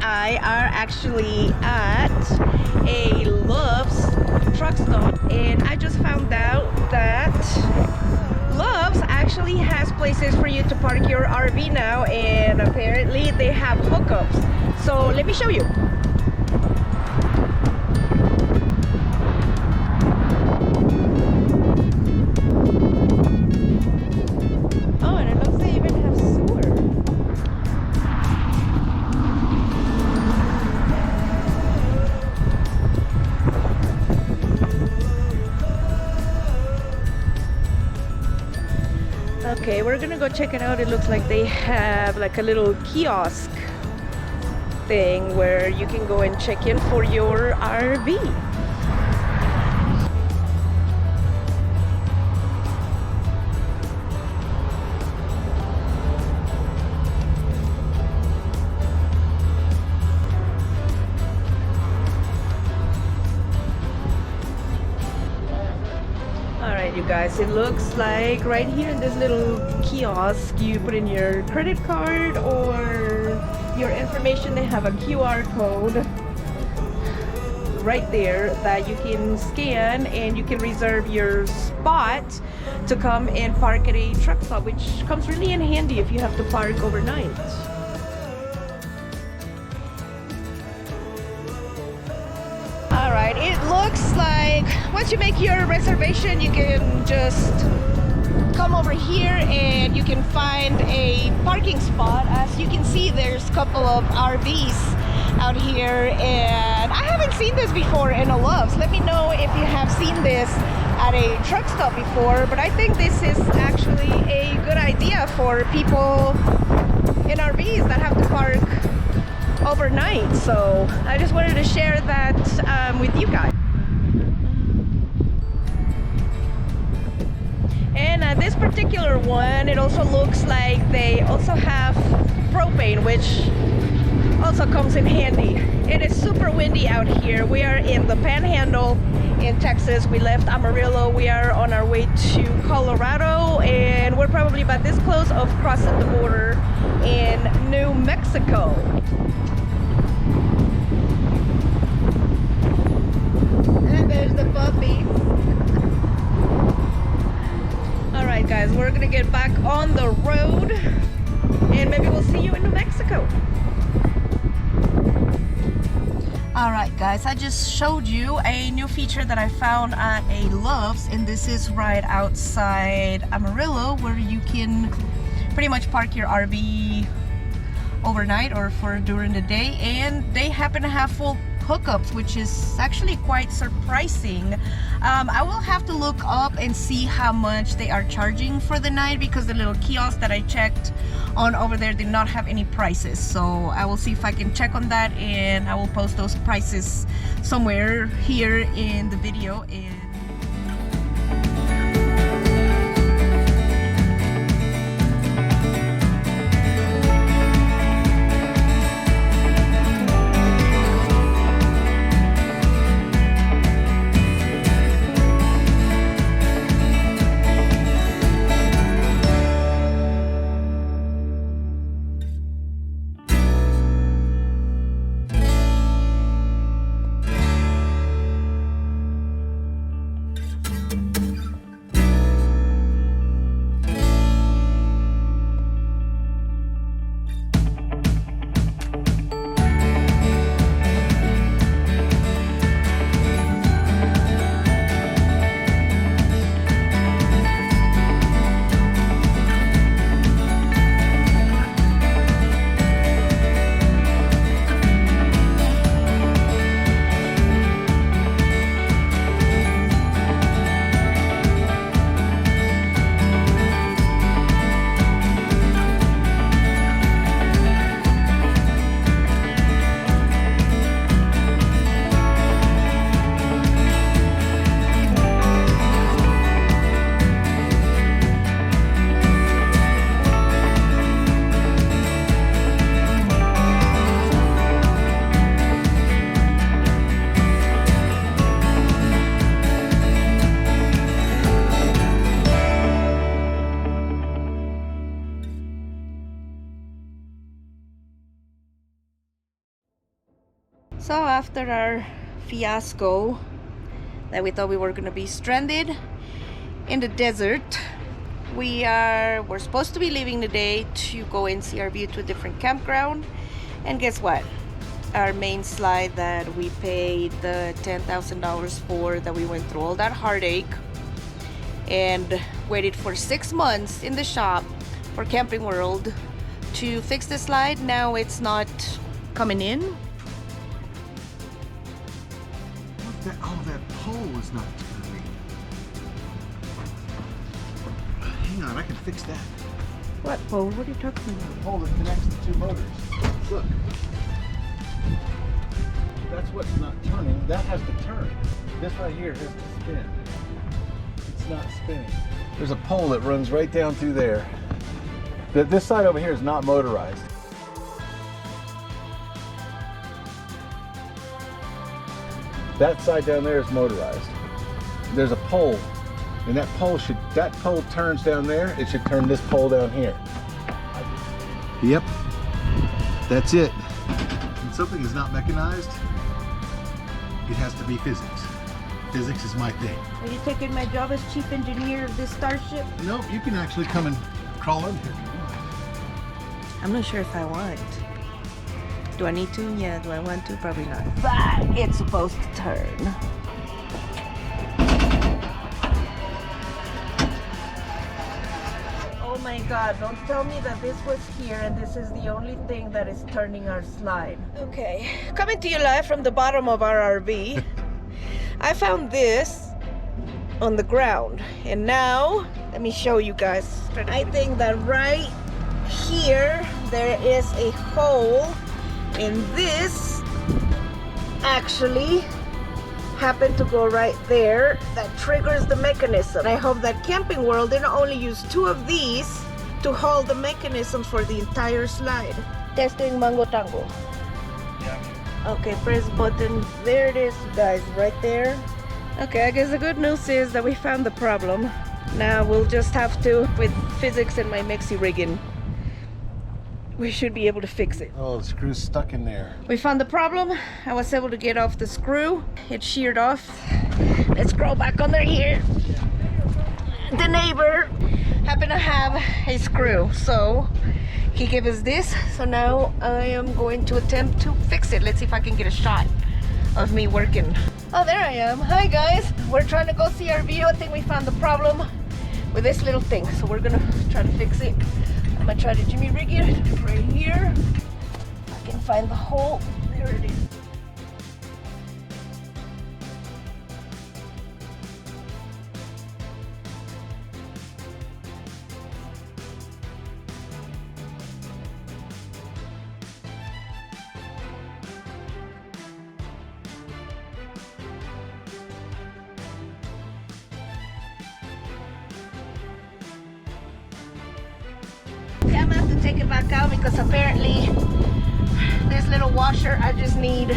I are actually at a Love's truck stop, and I just found out that Love's actually has places for you to park your RV now, and apparently they have hookups. So let me show you. Oh, and it looks they even have sewer. Okay, we're gonna go check it out. It looks like they have like a little kiosk thing where you can go and check in for your RV. Alright, you guys, it looks like right here in this little kiosk, you put in your credit card or your information. They have a QR code right there that you can scan, and you can reserve your spot to come and park at a truck stop, which comes really in handy if you have to park overnight. Alright, it looks like once you make your reservation, you can just come over here and you can find a parking spot. As you can see, there's a couple of RVs out here, and I haven't seen this before in a Love's. Let me know if you have seen this at a truck stop before, but I think this is actually a good idea for people in RVs that have to park overnight. So I just wanted to share that with you guys. And this particular one, it also looks like they also have propane, which also comes in handy. It is super windy out here. We are in the Panhandle in Texas. We left Amarillo. We are on our way to Colorado, and we're probably about this close of crossing the border in New Mexico. And there's the puppies. Alright guys, we're gonna get back on the road, and maybe we'll see you in New Mexico. Alright guys, I just showed you a new feature that I found at a Love's, and this is right outside Amarillo, where you can pretty much park your RV overnight or for during the day, and they happen to have full hookups, which is actually quite surprising. I will have to look up and see how much they are charging for the night, because the little kiosk that I checked on over there did not have any prices. So I will see if I can check on that, and I will post those prices somewhere here in the video. And So after our fiasco that we thought we were gonna be stranded in the desert, we're supposed to be leaving today to go and see our view to a different campground. And guess what? Our main slide that we paid the $10,000 for, that we went through all that heartache and waited for 6 months in the shop for Camping World to fix the slide, now it's not coming in. That pole is not turning. Hang on, I can fix that. What pole? What are you talking about? The pole that connects the two motors. Look. That's what's not turning. That has to turn. This right here has to spin. It's not spinning. There's a pole that runs right down through there. This side over here is not motorized. That side down there is motorized. There's a pole, and that pole turns down there. It should turn this pole down here. Yep, that's it. When something is not mechanized, it has to be physics. Physics is my thing. Are you taking my job as chief engineer of this starship? Nope, you can actually come and crawl in here if you want. I'm not sure if I want. Do I need to? Yeah. Do I want to? Probably not. But it's supposed to turn. Oh my God, don't tell me that this was here and this is the only thing that is turning our slide. Okay, coming to you live from the bottom of our RV. I found this on the ground, and now let me show you guys. I think that right here there is a hole, and this actually happened to go right there. That triggers the mechanism. I hope that Camping World didn't only use 2 of these to hold the mechanism for the entire slide. Testing Mango Tango. Yeah. Okay, press button. There it is, you guys, right there. Okay, I guess the good news is that we found the problem. Now we'll just have to, with physics and my Mexi rigging, we should be able to fix it. Oh, the screw's stuck in there. We found the problem. I was able to get off the screw. It sheared off. Let's scroll back under here. The neighbor happened to have a screw, so he gave us this. So now I am going to attempt to fix it. Let's see if I can get a shot of me working. Oh, there I am. Hi guys. We're trying to go see our view. I think we found the problem with this little thing, so we're gonna try to fix it. I'm gonna try to jimmy rig it right here. I can find the hole. There it is. Yeah, I'm gonna have to take it back out because apparently this little washer, I just need,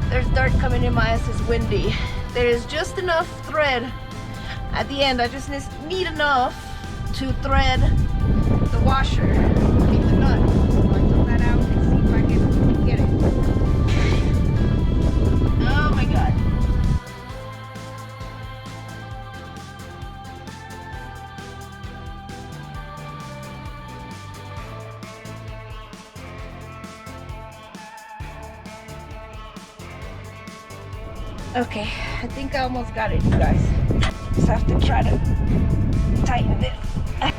there's dirt coming in my ass, it's windy. There is just enough thread at the end. I just need enough to thread the washer. Leave the nut. So I took that out and see if I can get it. Oh my God. Okay, I think I almost got it, you guys. Just have to try to tighten this.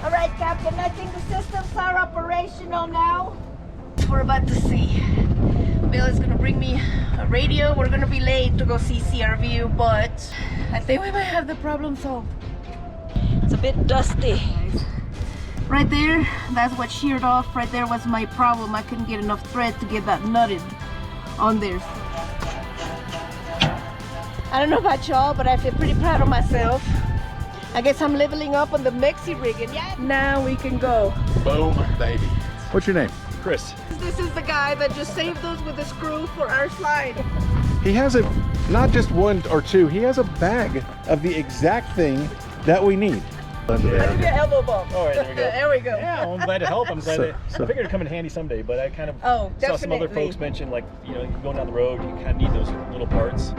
All right, Captain, I think the systems are operational now. We're about to see. Bill is gonna bring me a radio. We're gonna be late to go see CRView, but I think we might have the problem solved. It's a bit dusty. Right there, that's what sheared off. Right there was my problem. I couldn't get enough thread to get that nutted on there. I don't know about y'all, but I feel pretty proud of myself. I guess I'm leveling up on the Mexi rigging. Yeah. Now we can go. Boom, baby. What's your name? Chris. This is the guy that just saved us with a screw for our slide. He has not just 1 or 2, he has a bag of the exact thing that we need. Under I'll give you there. an elbow bump. All right, there we go. There we go. Yeah, well, I'm glad to help. I'm glad So- I figured it'd come in handy someday, but I kind of Oh, saw some other definitely. folks mention, like, you know, going down the road, you kind of need those little parts.